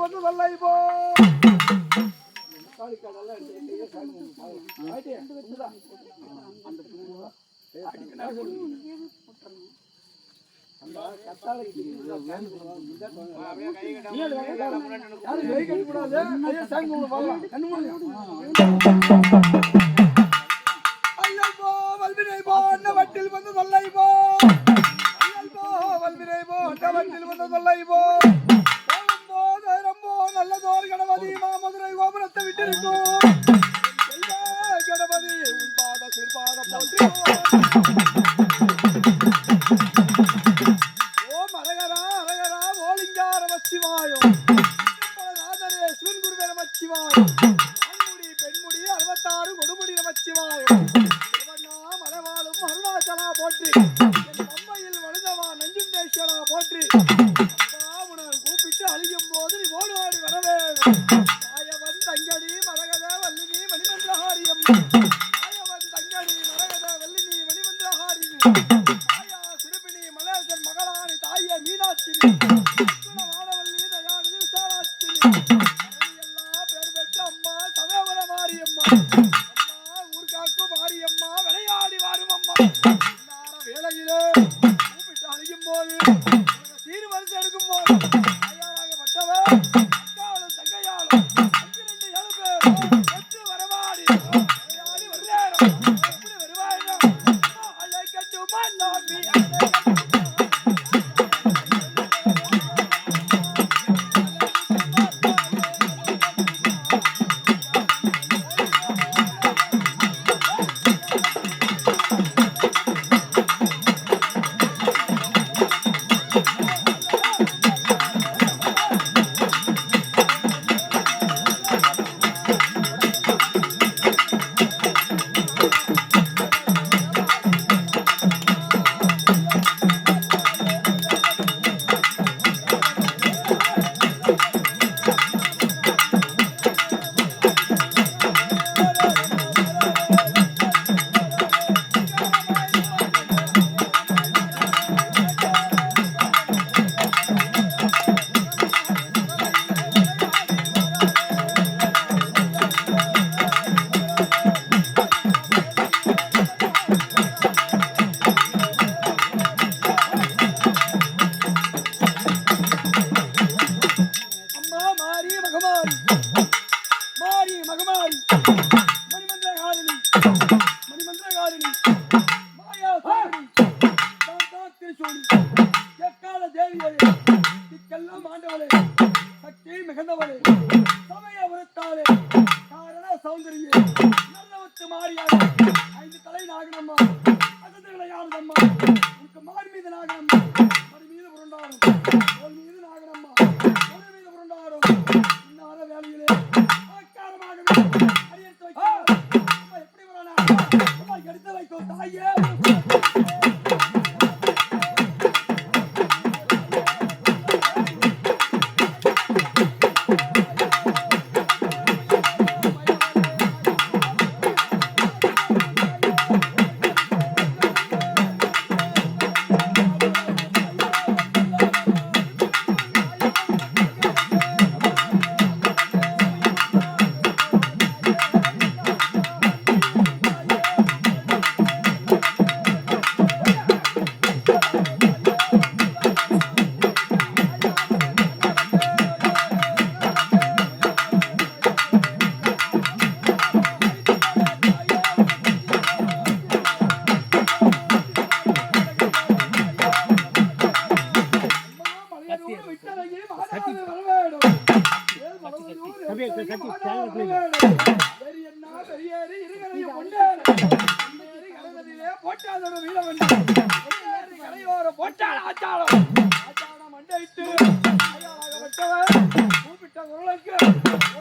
வந்து சொல்லை போ வல்வினை போ வட்டில் வந்து சொல்லை போ வல்வினை போ வட்டில் வந்து சொல்லை போ ரொம்ப நல்லதோர் கணபதி மாமதுரை கோபுரத்தை விட்டிருக்கோம் கணபதி உன் பாத சிற்பாத போற்றி ஓம் அரகரா அரகரா ஓலிங்கார மச்சிவாயம் ராதரே சிவன் குருவே நமச்சிவாயம் ஆண்முடி பெண்முடி 66 கொடுமுடி நமச்சிவாயம் மரவாளும் அருணாச்சலா போற்றி என் அம்மையில் வழுதவா நஞ்சுண்டேஸ்வரா போற்றி கூப்பிட்டு அழியும் போது நீ ஓடி ஓடி வரவேன் ஆயவன் தங்கடி மரகத வல்லினி மணிமந்திரஹாரியம் ஆயவன் தங்கடி மரகத வல்லினி மணிமந்திரஹாரிணி ஆயா சிறுபிணி மலேசன் மகளானி தாய மீனாட்சினி வானவல்லி தயாநிதி விசாலாட்சினி எல்லாம் பேர் பெற்ற அம்மா சமயபுர மாரியம்மா அம்மா ஊர்காக்கும் மாரியம்மா விளையாடி வாரும் அம்மா வேளையிலே கூப்பிட்டு அழியும் போது சீர் வரிசை எடுக்கும் போது கூப்பிட்ட குரலுக்கு